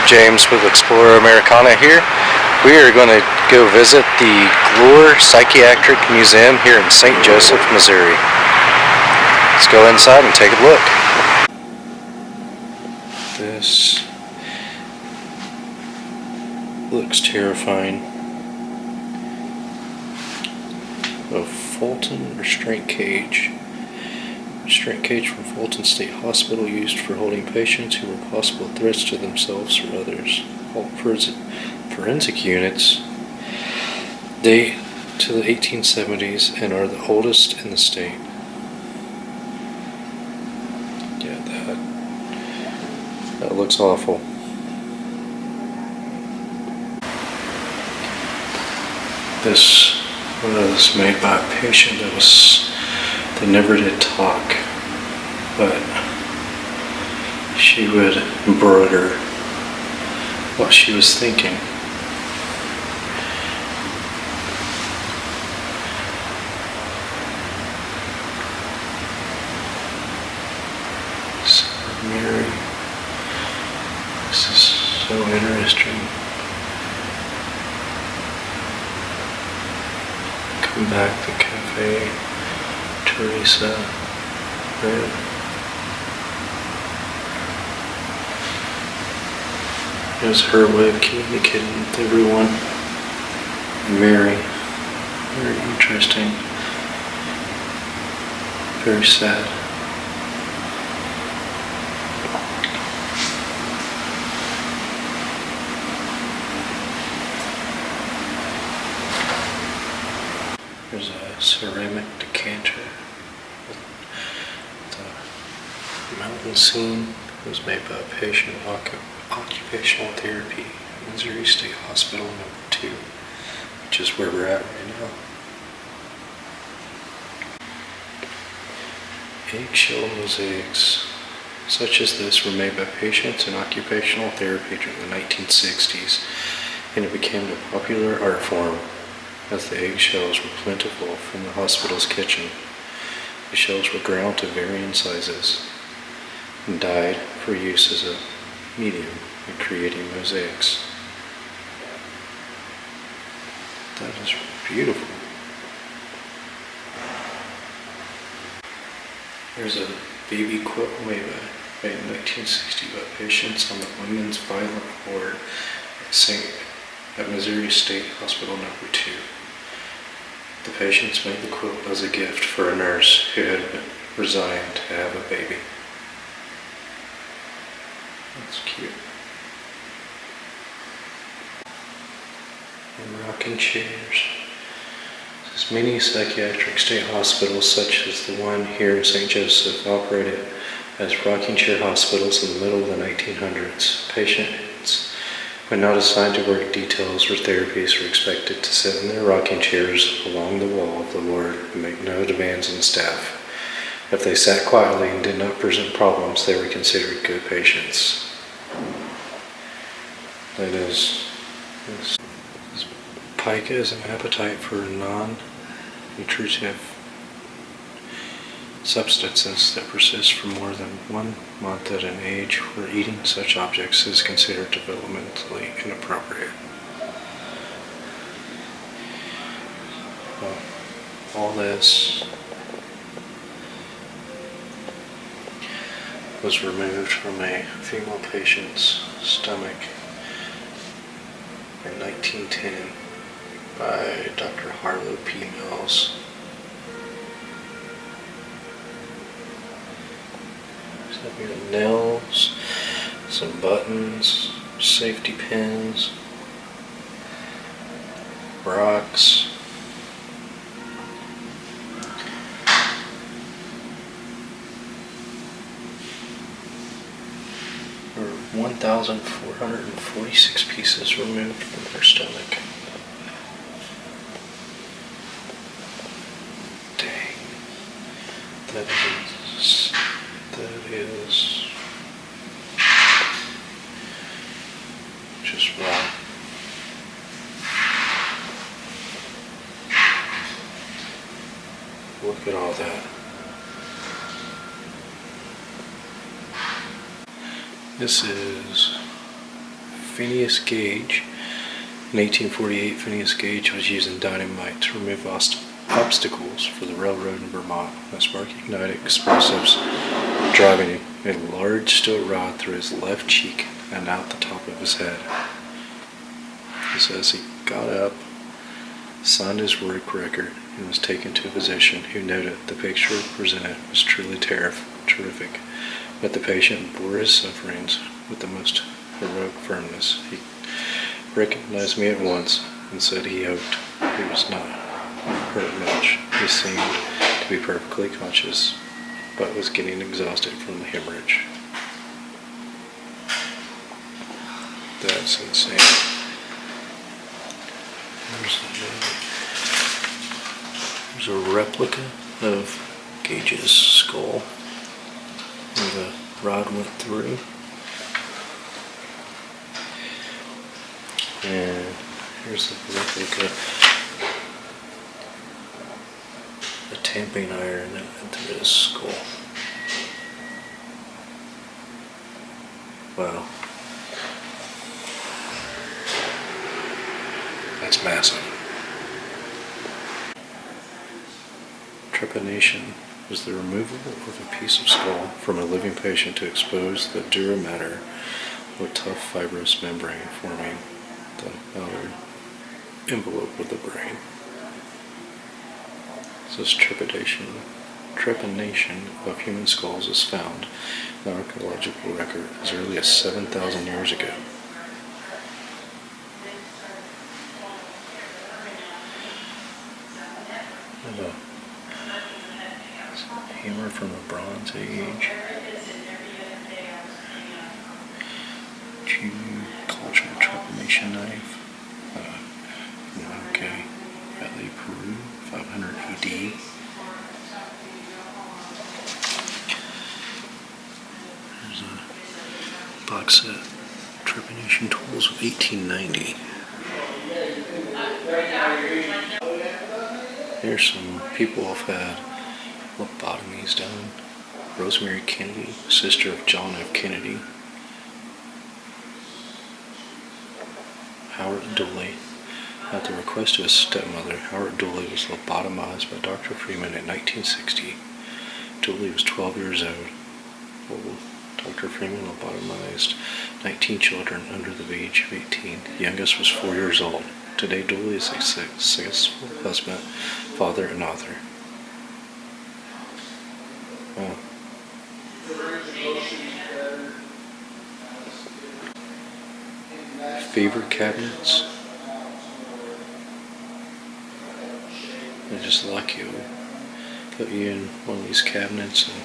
James with Explorer Americana here. We are going to go visit the Glore Psychiatric Museum here in St. Joseph, Missouri. Let's go inside and take a look. This looks terrifying. A Fulton restraint cage. Restraint cage from Fulton State Hospital used for holding patients who were possible threats to themselves or others. All forensic units date to the 1870s and are the oldest in the state. Yeah, that looks awful. This was made by a patient that never did talk, but she would embroider what she was thinking. So Mary, this is so interesting. Come back to Cafe Teresa. Right. It was her way of communicating with everyone. Mary, very interesting, very sad. There's a ceramic decanter with the mountain scene. It was made by a patient occupational therapy at Missouri State Hospital No. 2, which is where we're at right now. Eggshell mosaics such as this were made by patients in occupational therapy during the 1960s, and it became a popular art form as the eggshells were plentiful from the hospital's kitchen. The shells were ground to varying sizes and dyed for use as a medium in creating mosaics. That is beautiful. There's a baby quilt made in 1960 by patients on the Women's Violent Ward at Missouri State Hospital No. 2. The patients made the quilt as a gift for a nurse who had resigned to have a baby. That's cute. And rocking chairs. As many psychiatric state hospitals, such as the one here in St. Joseph, operated as rocking chair hospitals in the middle of the 1900s. Patients, when not assigned to work details or therapies, were expected to sit in their rocking chairs along the wall of the ward and make no demands on staff. If they sat quietly and did not present problems, they were considered good patients. That is, this pica is an appetite for non-nutritive substances that persist for more than 1 month at an age where eating such objects is considered developmentally inappropriate. Well, all this was removed from a female patient's stomach in 1910 by Dr. Harlow P. Mills. So we got nails, some buttons, safety pins, rocks. There were 1,446 pieces removed from her stomach. Dang. That is just wrong. Look at all that. This is Phineas Gage. In 1848, Phineas Gage was using dynamite to remove obstacles for the railroad in Vermont. The spark ignited explosives, driving a large steel rod through his left cheek and out the top of his head. He says he got up, signed his work record, and was taken to a physician who noted the picture presented was truly terrific, but the patient bore his sufferings with the most heroic firmness. He recognized me at once and said he hoped he was not hurt much. He seemed to be perfectly conscious, but was getting exhausted from the hemorrhage. That's insane. There's a replica of Gage's skull where the rod went through. And here's the replica. A tamping iron that went through his skull. Wow. That's massive. Trepanation was the removal of a piece of skull from a living patient to expose the dura mater, or tough fibrous membrane forming the outer envelope of the brain. This trepanation of human skulls is found in the archaeological record as early as 7,000 years ago. And a hammer from the Bronze Age. Jew culture trepanation knife. Okay, Valley, Peru, 500 AD. There's a box set, trepanation tools of 1890. Here's some people who've had lobotomies done. Rosemary Kennedy, sister of John F. Kennedy. Howard Dooley. At the request of his stepmother, Howard Dooley was lobotomized by Dr. Freeman in 1960. Dooley was 12 years old. Dr. Freeman lobotomized 19 children under the age of 18. The youngest was 4 years old. Today, Dooley is a successful husband, father, and author. Wow. Fever cabinets. They just lock you, put you in one of these cabinets, and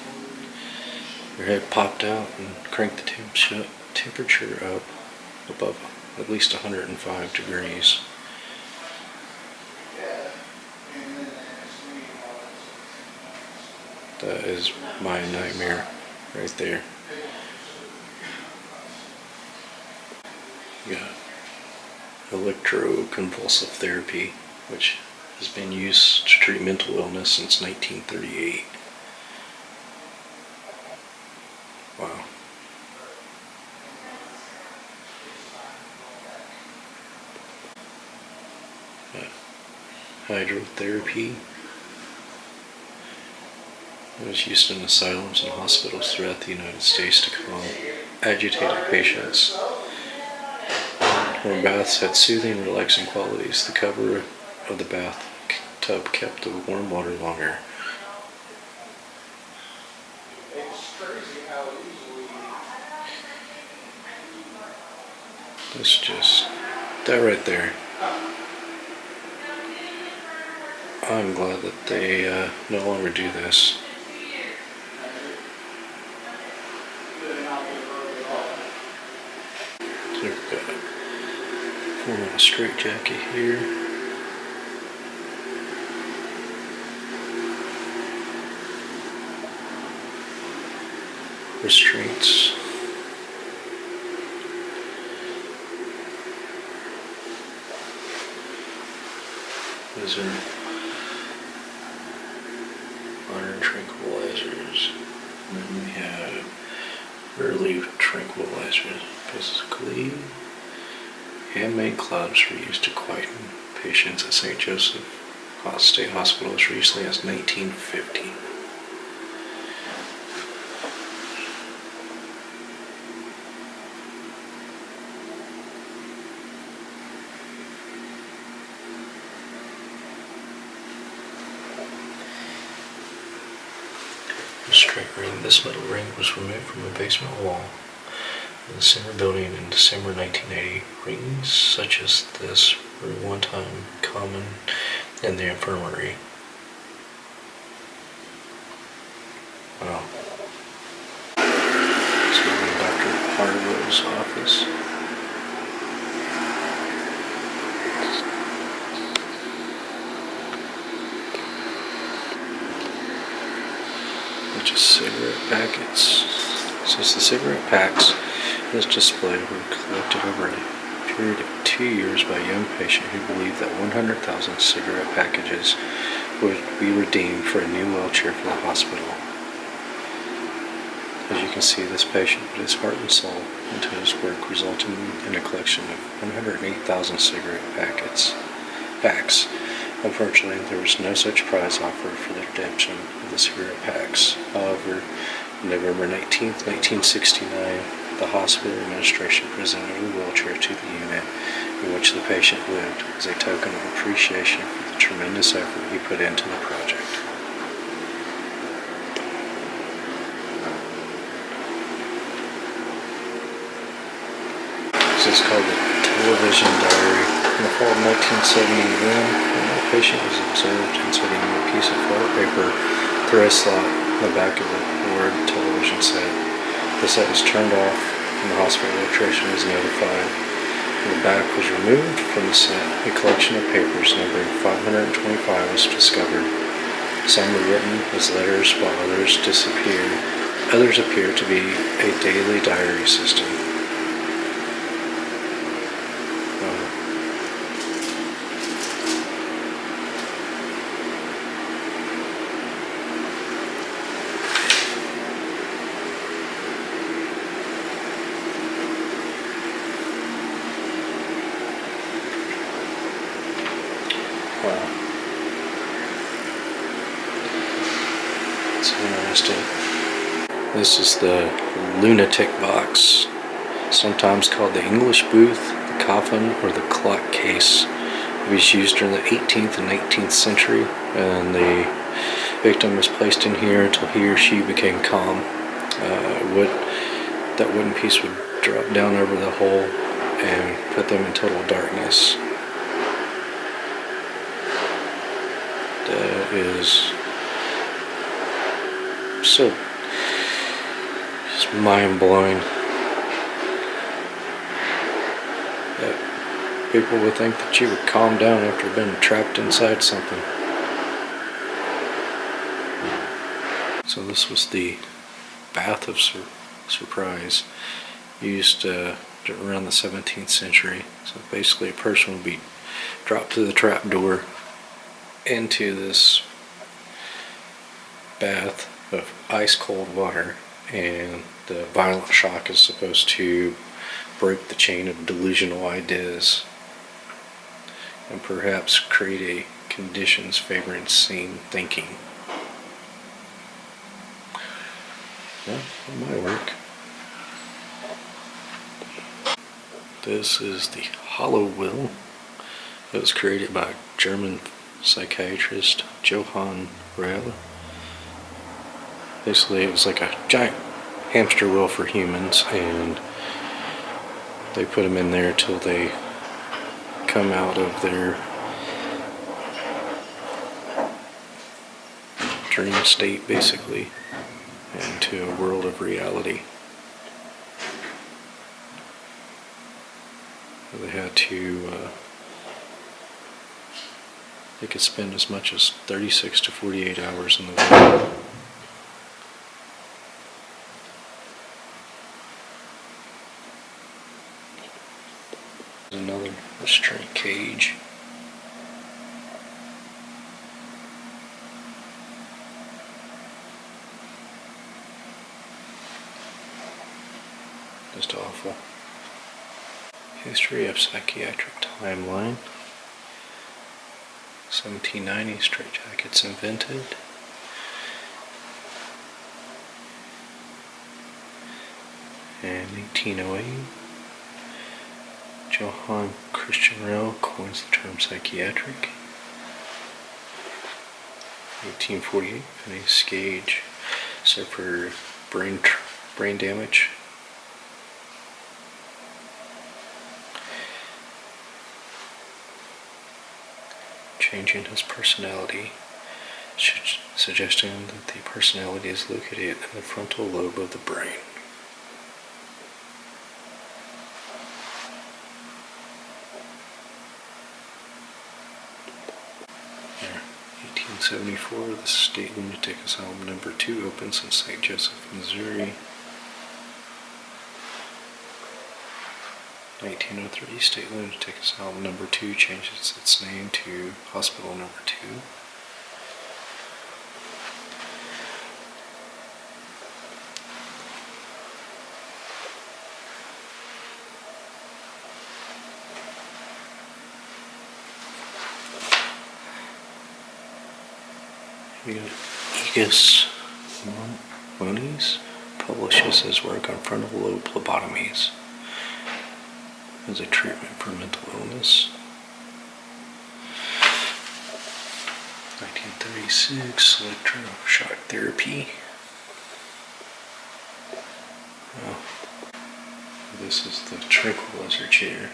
your head popped out and crank the temperature up above at least 105 degrees. That is my nightmare right there. You got electroconvulsive therapy, which has been used to treat mental illness since 1938. Wow. Hydrotherapy. It was used in asylums and hospitals throughout the United States to calm agitated patients. Warm baths had soothing and relaxing qualities. The cover of the bath tub kept the warm water longer. That's just, that right there. I'm glad that they no longer do this. So we've got a straitjacket here. Restraints. Those are iron tranquilizers. And then we have early tranquilizers, basically Handmade clubs were used to quieten patients at St. Joseph State Hospital as recently as 1950. A straight ring. This metal ring was removed from the basement wall of the Simmer building in December 1980. Rings such as this were one time common in the infirmary. Wow. So we're in Dr. Harlow's office. Bunch of cigarette packets. So the cigarette packs in this display were collected over a period of 2 years by a young patient who believed that 100,000 cigarette packages would be redeemed for a new wheelchair for the hospital. As you can see, this patient put his heart and soul into his work, resulting in a collection of 108,000 cigarette packs. Unfortunately, there was no such prize offered for the redemption of the cigarette packs. However, on November 19, 1969, the hospital administration presented a wheelchair to the unit in which the patient lived as a token of appreciation for the tremendous effort he put into the project. This is called the television diary. In the fall of 1971, a patient was observed inserting a piece of photo paper through a slot in the back of the board television set. The set was turned off and the hospital electrician was notified. When the back was removed from the set, a collection of papers numbering 525 was discovered. Some were written as letters while others disappeared. Others appeared to be a daily diary system. Wow. It's interesting. This is the lunatic box, sometimes called the English booth, the coffin, or the clock case. It was used during the 18th and 19th century, and the victim was placed in here until he or she became calm. That wooden piece would drop down over the hole and put them in total darkness. That is so just mind-blowing that people would think that you would calm down after being trapped inside something. So this was the bath of surprise, used around the 17th century. So basically a person would be dropped through the trap door into this bath of ice cold water, and the violent shock is supposed to break the chain of delusional ideas and perhaps create a conditions favoring sane thinking. Yeah, it might work. This is the hollow will. It was created by German psychiatrist Johann Rell. Basically, it was like a giant hamster wheel for humans, and they put them in there till they come out of their dream state, basically, into a world of reality. They had to they could spend as much as 36 to 48 hours in the wheel. Another restraint cage. Just awful. History of psychiatric timeline. 1790, straitjackets invented. And 1808, Johann Christian Rell coins the term psychiatric. 1848, Phineas Gage suffered brain damage. Changing his personality, suggesting that the personality is located in the frontal lobe of the brain. There, 1874, the State Lunatic Asylum No. 2 opens in St. Joseph, Missouri. 1903, State Lunatic Asylum No. 2 changes its name to Hospital No. 2. Egis Moniz publishes his work on frontal lobe lobotomies as a treatment for mental illness. 1936, electroshock therapy. Well, this is the tranquilizer chair.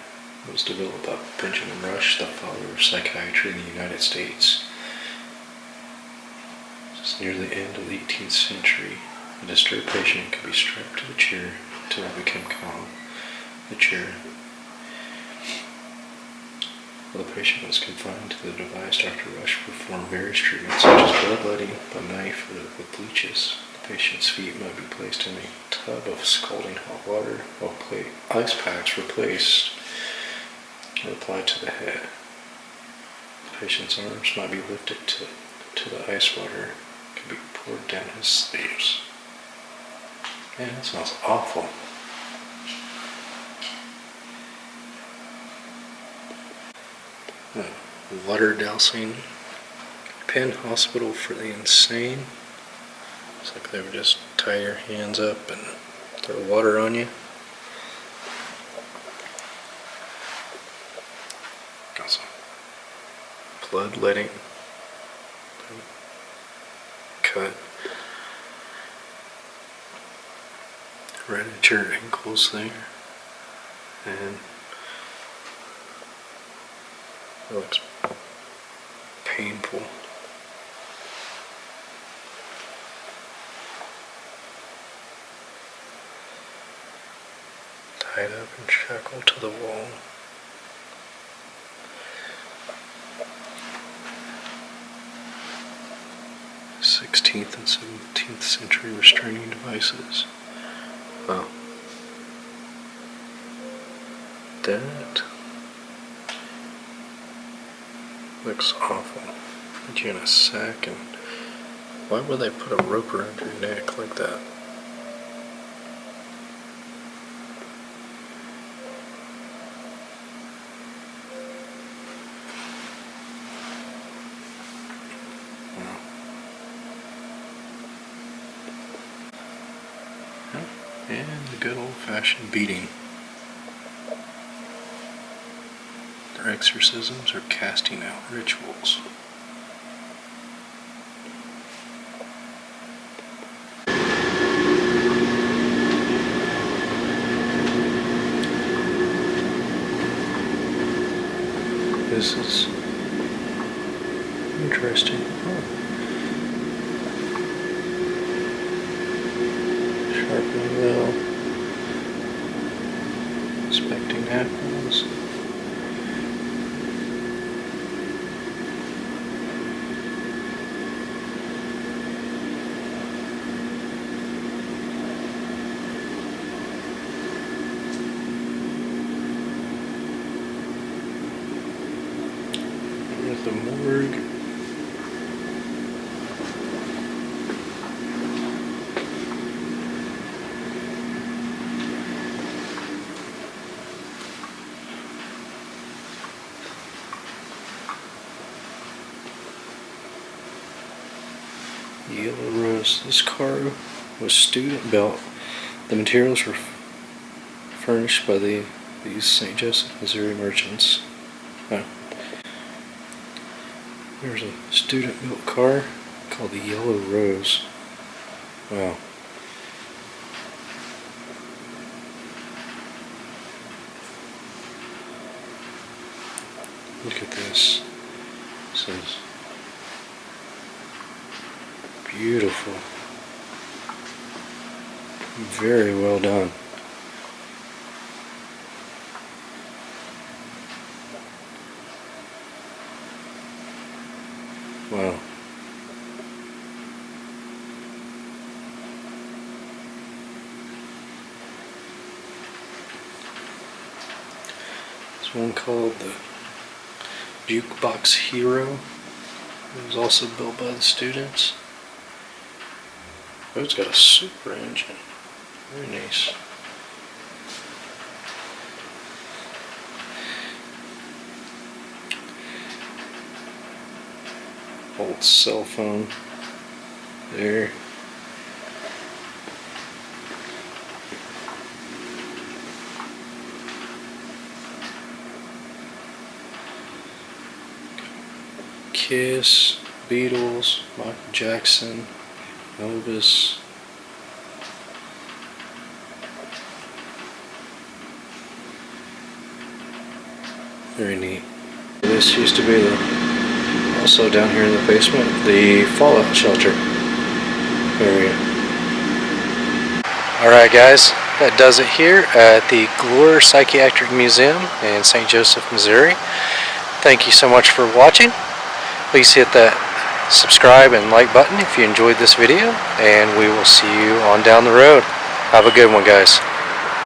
It was developed by Benjamin Rush, the father of psychiatry in the United States. Just near the end of the 18th century, a disturbed patient could be strapped to the chair until it became calm. The chair. While the patient was confined to the device, Dr. Rush performed various treatments such as bloodletting by knife or with bleaches. The patient's feet might be placed in a tub of scalding hot water while ice packs were placed and applied to the head. The patient's arms might be lifted to the ice water could be poured down his sleeves. Man, that smells awful. Water dousing. Penn Hospital for the Insane. It's like they would just tie your hands up and throw water on you. Got some bloodletting. Cut right at your ankles there, and it looks painful. Tied up and shackled to the wall. '16th and 17th century restraining devices. Wow. That looks awful. Put you in a sack, and why would they put a rope around your neck like that? And the good old-fashioned beating. Their exorcisms or casting out rituals. This is interesting. Sharpening wheel. Inspecting apples. Here's the morgue. Yellow Rose. This car was student built. The materials were furnished by these St. Joseph, Missouri merchants. Oh. There's a student built car called the Yellow Rose. Wow. Look at this. This is beautiful. Very well done. Wow. There's one called the Jukebox Hero. It was also built by the students. Oh, it's got a super engine. Very nice. Old cell phone there. Kiss, Beatles, Michael Jackson, Elvis. Very neat. This used to be also down here in the basement, the fallout shelter area. Alright guys, that does it here at the Glore Psychiatric Museum in St. Joseph, Missouri. Thank you so much for watching. Please hit that subscribe and like button if you enjoyed this video, and we will see you on down the road. Have a good one, guys.